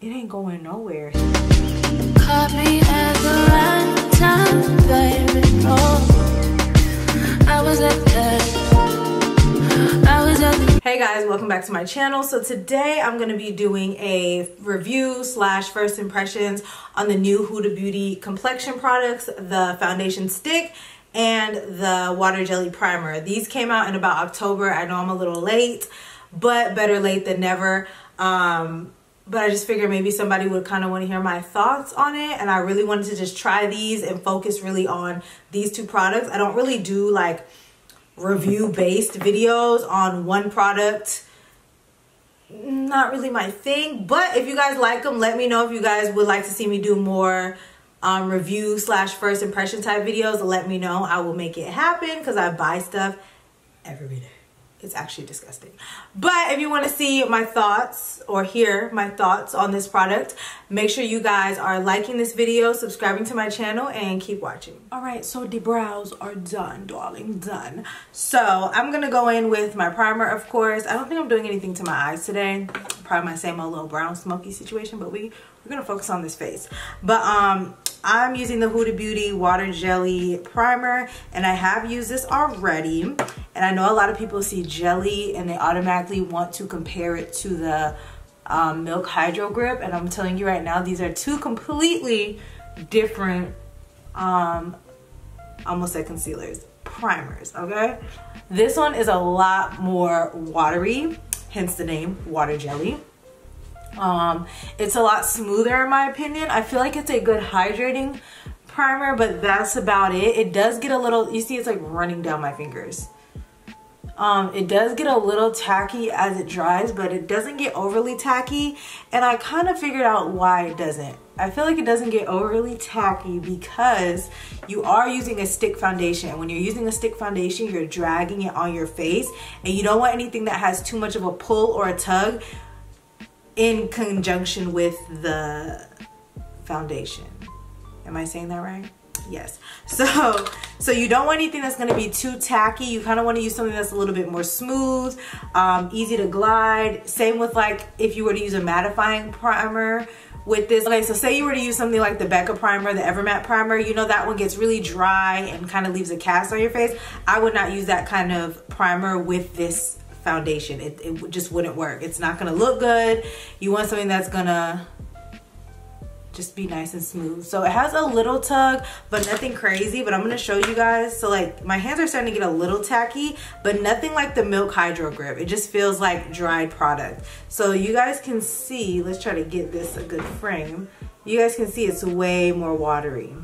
It ain't going nowhere. Caught me at the right time, baby. Oh, I was at the Hey guys, welcome back to my channel. So today I'm going to be doing a review slash first impressions on the new Huda Beauty complexion products, the foundation stick and the water jelly primer. These came out in about October. I know I'm a little late, but better late than never. But I just figured maybe somebody would kind of want to hear my thoughts on it. And I really wanted to just try these and focus really on these two products. I don't really do like review based videos on one product. Not really my thing. But if you guys like them, let me know if you guys would like to see me do more review slash first impression type videos. Let me know. I will make it happen because I buy stuff every day. It's actually disgusting. But if you want to see my thoughts or hear my thoughts on this product, make sure you guys are liking this video, subscribing to my channel, and keep watching. All right, so the brows are done, darling, done. So I'm going to go in with my primer, of course. I don't think I'm doing anything to my eyes today. Probably my same old little brown smoky situation, but we're going to focus on this face. But I'm using the Huda Beauty Water Jelly Primer, and I have used this already. And I know a lot of people see jelly and they automatically want to compare it to the Milk Hydro Grip. And I'm telling you right now, these are two completely different, almost said concealers, primers, okay? This one is a lot more watery, hence the name Water Jelly. It's a lot smoother in my opinion. I feel like it's a good hydrating primer, but that's about it. It does get a little, you see it's like running down my fingers. It does get a little tacky as it dries, but it doesn't get overly tacky, and I kind of figured out why it doesn't. I feel like it doesn't get overly tacky because you are using a stick foundation. When you're using a stick foundation, you're dragging it on your face, and you don't want anything that has too much of a pull or a tug in conjunction with the foundation. Am I saying that right? Yes. So you don't want anything that's going to be too tacky. You kind of want to use something that's a little bit more smooth, easy to glide. Same with like if you were to use a mattifying primer with this. Okay, so say you were to use something like the Becca primer, the Evermatte primer, you know that one gets really dry and kind of leaves a cast on your face. I would not use that kind of primer with this foundation. It just wouldn't work. It's not going to look good. You want something that's going to just be nice and smooth. So it has a little tug, but nothing crazy. But I'm going to show you guys. So like my hands are starting to get a little tacky, but nothing like the Milk Hydro Grip. It just feels like dried product. So you guys can see, let's try to get this a good frame. You guys can see it's way more watery.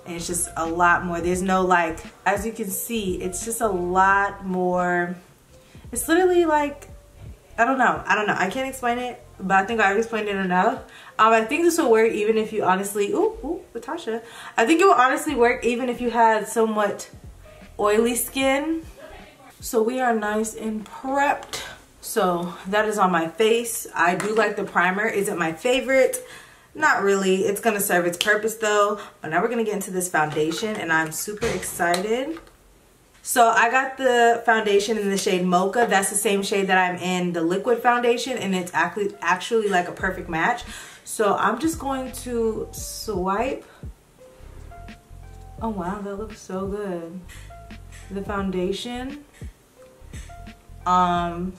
And it's just a lot more. There's no like, as you can see, it's just a lot more. It's literally like, I don't know. I can't explain it, but I think I've explained it enough. I think this will work even if you honestly, ooh, Natasha. I think it will honestly work even if you had somewhat oily skin. So we are nice and prepped. So that is on my face. I do like the primer. Is it my favorite? Not really. It's gonna serve its purpose though. But now we're gonna get into this foundation and I'm super excited. So I got the foundation in the shade Mocha. That's the same shade that I'm in the liquid foundation, and it's actually like a perfect match. So I'm just going to swipe. Oh wow, that looks so good. The foundation. I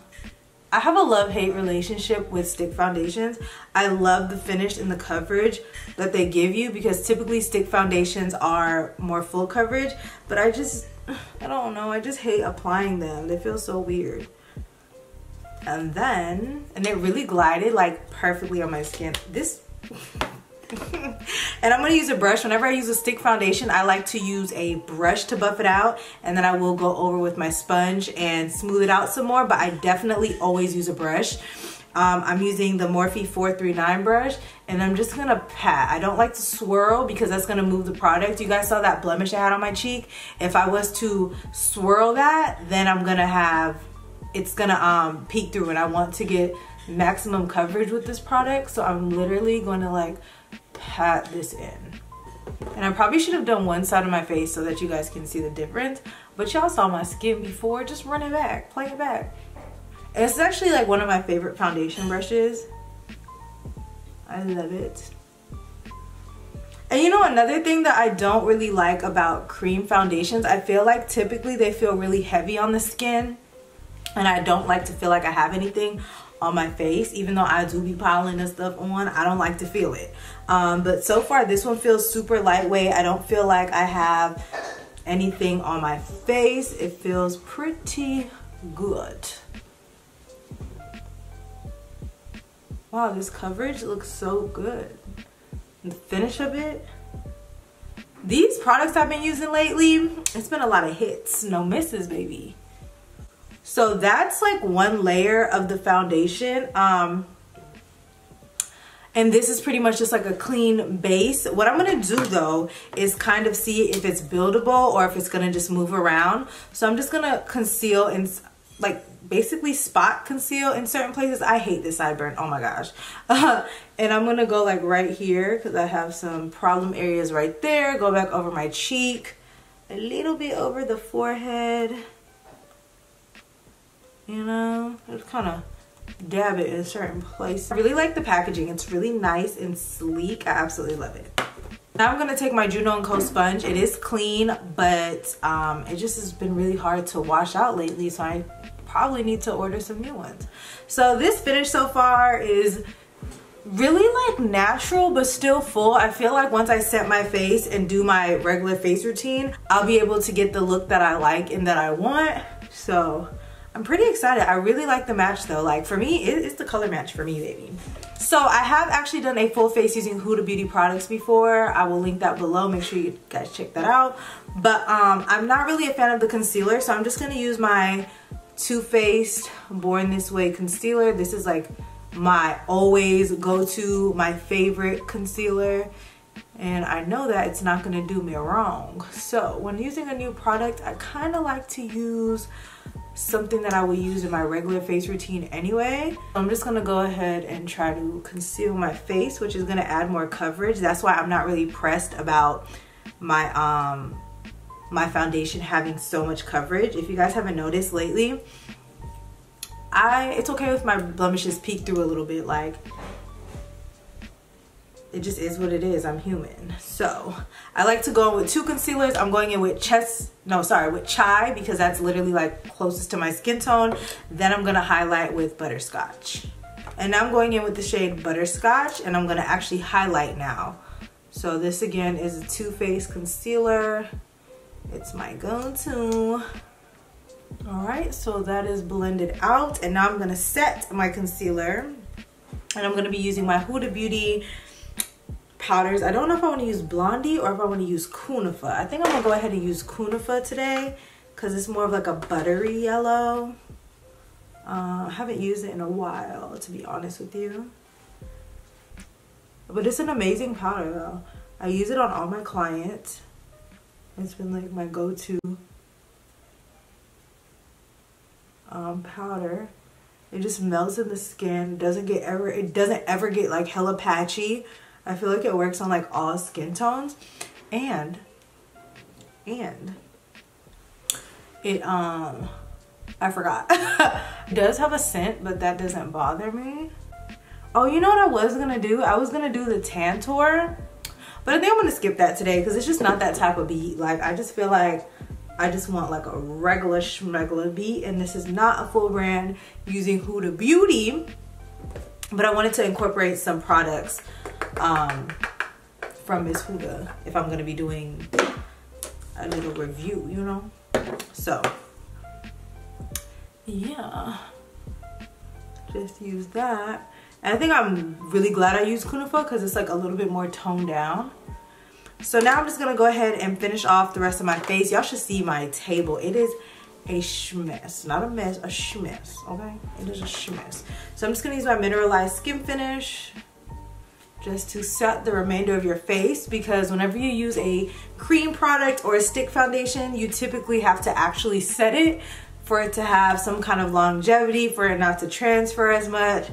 have a love-hate relationship with stick foundations. I love the finish and the coverage that they give you because typically stick foundations are more full coverage, but I don't know, I just hate applying them. They feel so weird. And it really glided like perfectly on my skin. And I'm gonna use a brush. Whenever I use a stick foundation, I like to use a brush to buff it out, and then I will go over with my sponge and smooth it out some more, but I definitely always use a brush. I'm using the Morphe 439 brush, and I'm just gonna pat. I don't like to swirl because that's gonna move the product. You guys saw that blemish I had on my cheek. If I was to swirl that, then it's gonna peek through, and I want to get maximum coverage with this product. So I'm literally gonna like pat this in. And I probably should have done one side of my face so that you guys can see the difference, but y'all saw my skin before. Just run it back, play it back. And it's actually like one of my favorite foundation brushes. I love it. And you know, another thing that I don't really like about cream foundations, I feel like typically they feel really heavy on the skin, and I don't like to feel like I have anything on my face. Even though I do be piling this stuff on, I don't like to feel it. But so far this one feels super lightweight. I don't feel like I have anything on my face. It feels pretty good. Wow, this coverage looks so good. The finish of it. These products I've been using lately, it's been a lot of hits, no misses, baby. So that's like one layer of the foundation. And this is pretty much just like a clean base. What I'm gonna do though is kind of see if it's buildable or if it's gonna just move around. So I'm just gonna conceal and like basically spot conceal in certain places. I hate this sideburn, oh my gosh. And I'm gonna go like right here because I have some problem areas right there. Go back over my cheek, a little bit over the forehead, you know, just kind of dab it in certain places. I really like the packaging. It's really nice and sleek. I absolutely love it. Now I'm gonna take my Juno & Co sponge. It is clean, but it just has been really hard to wash out lately, so I probably need to order some new ones. So this finish so far is really like natural but still full. I feel like once I set my face and do my regular face routine, I'll be able to get the look that I like and that I want. So I'm pretty excited. I really like the match though. Like for me, it's the color match for me, baby. So I have actually done a full face using Huda Beauty products before. I will link that below. Make sure you guys check that out. But I'm not really a fan of the concealer, so I'm just gonna use my Too Faced Born This Way concealer. This is like my always go-to, my favorite concealer, and I know that it's not gonna do me wrong. So when using a new product, I kind of like to use something that I would use in my regular face routine anyway. I'm just gonna go ahead and try to conceal my face, which is gonna add more coverage. That's why I'm not really pressed about my my foundation having so much coverage. If you guys haven't noticed lately, it's okay if my blemishes peek through a little bit. Like, it just is what it is. I'm human. So I like to go in with two concealers. I'm going in with with Chai, because that's literally like closest to my skin tone. Then I'm gonna highlight with Butterscotch. And now I'm going in with the shade Butterscotch, and I'm gonna actually highlight now. So this again is a Too Faced concealer. It's my go-to. All right, so that is blended out, and now I'm gonna set my concealer, and I'm gonna be using my Huda Beauty powders. I don't know if I want to use Blondie or if I want to use Cunifa. I think I'm gonna go ahead and use Cunifa today because it's more of like a buttery yellow. I haven't used it in a while, to be honest with you, but it's an amazing powder though. I use it on all my clients. It's been like my go-to powder. It just melts in the skin. It doesn't ever get like hella patchy. I feel like it works on like all skin tones, and it I forgot. It does have a scent, but that doesn't bother me. Oh, you know what I was gonna do? I was gonna do the Tantour, but I think I'm gonna skip that today because it's just not that type of beat. Like, I just feel like I just want like a regular schmegular beat, and this is not a full brand using Huda Beauty, but I wanted to incorporate some products from Miss Huda if I'm gonna be doing a little review, you know? So yeah, just use that. And I think I'm really glad I used Cunifa because it's like a little bit more toned down. So now I'm just gonna go ahead and finish off the rest of my face. Y'all should see my table. It is a schmess, not a mess, a schmess, okay? It is a schmess. So I'm just gonna use my mineralized skin finish just to set the remainder of your face, because whenever you use a cream product or a stick foundation, you typically have to actually set it for it to have some kind of longevity, for it not to transfer as much.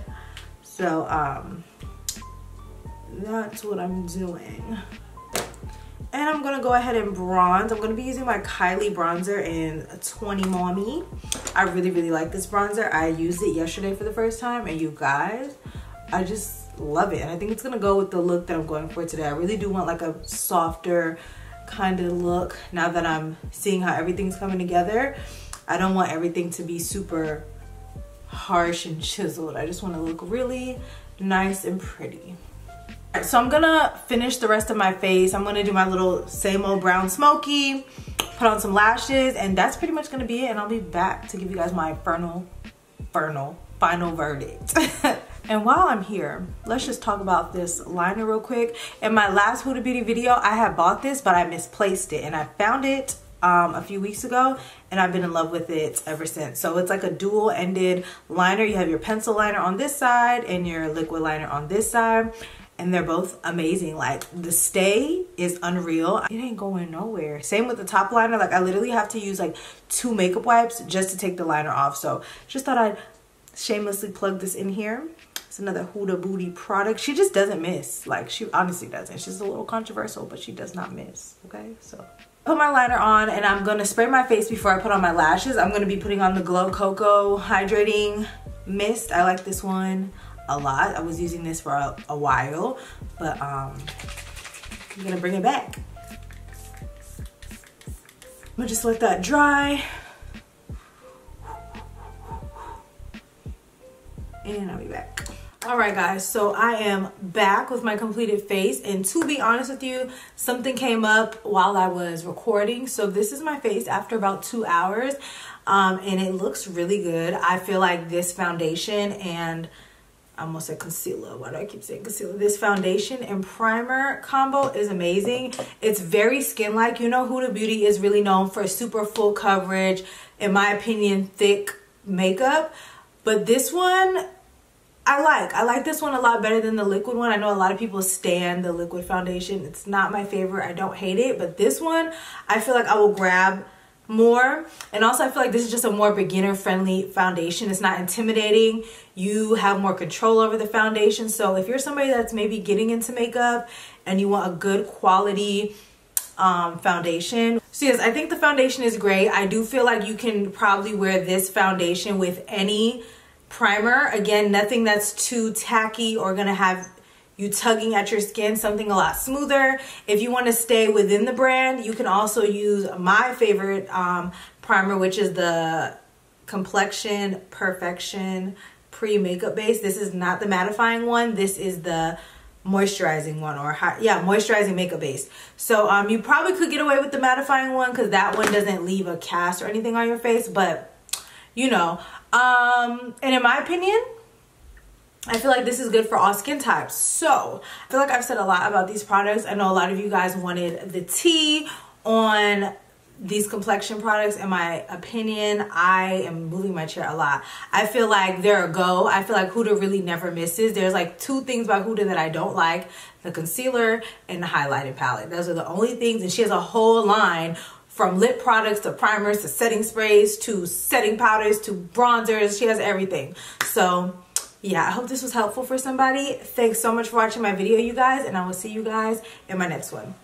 So that's what I'm doing. And I'm gonna go ahead and bronze. I'm gonna be using my Kylie bronzer in 20 Mommy. I really, really like this bronzer. I used it yesterday for the first time, and you guys, I just love it. And I think it's gonna go with the look that I'm going for today. I really do want like a softer kind of look now that I'm seeing how everything's coming together. I don't want everything to be super harsh and chiseled. I just want to look really nice and pretty. Alright, so I'm gonna finish the rest of my face. I'm gonna do my little same old brown smoky, put on some lashes, and that's pretty much gonna be it. And I'll be back to give you guys my final verdict. And while I'm here, let's just talk about this liner real quick. In my last Huda Beauty video, I had bought this, but I misplaced it, and I found it a few weeks ago, and I've been in love with it ever since. So it's like a dual-ended liner. You have your pencil liner on this side and your liquid liner on this side, and they're both amazing. Like, the stay is unreal. It ain't going nowhere. Same with the top liner. Like, I literally have to use like 2 makeup wipes just to take the liner off. So just thought I'd shamelessly plug this in here. It's another Huda Beauty product. She just doesn't miss. Like, she honestly doesn't. She's a little controversial, but she does not miss. Okay, so put my liner on, and I'm gonna spray my face before I put on my lashes. I'm gonna be putting on the Glow Cocoa Hydrating Mist. I like this one a lot. I was using this for a while, but I'm gonna bring it back. I'm gonna just let that dry. And I'll be back. All right, guys, so I am back with my completed face, and to be honest with you, something came up while I was recording. So this is my face after about 2 hours, and it looks really good. I feel like this foundation and I almost said concealer. Why do I keep saying concealer? This foundation and primer combo is amazing. It's very skin-like. You know, Huda Beauty is really known for super full coverage, in my opinion, thick makeup, but this one I like this one a lot better than the liquid one. I know a lot of people stan the liquid foundation. It's not my favorite. I don't hate it, but this one I feel like I will grab more. And also I feel like this is just a more beginner friendly foundation. It's not intimidating. You have more control over the foundation. So if you're somebody that's maybe getting into makeup and you want a good quality foundation. So yes, I think the foundation is great. I do feel like you can probably wear this foundation with any primer. Again, nothing that's too tacky or gonna have you tugging at your skin, something a lot smoother. If you want to stay within the brand, you can also use my favorite primer, which is the Complexion Perfection Pre-Makeup Base. This is not the mattifying one. This is the moisturizing one, or moisturizing makeup base. So you probably could get away with the mattifying one because that one doesn't leave a cast or anything on your face, but you know, and in my opinion, I feel like this is good for all skin types. So I feel like I've said a lot about these products. I know a lot of you guys wanted the tea on these complexion products. In my opinion, I am moving my chair a lot. I feel like they're a go. I feel like Huda really never misses. There's like 2 things about Huda that I don't like: the concealer and the highlighting palette. Those are the only things, and she has a whole line from lip products to primers to setting sprays to setting powders to bronzers. She has everything. So yeah, I hope this was helpful for somebody. Thanks so much for watching my video, you guys, and I will see you guys in my next one.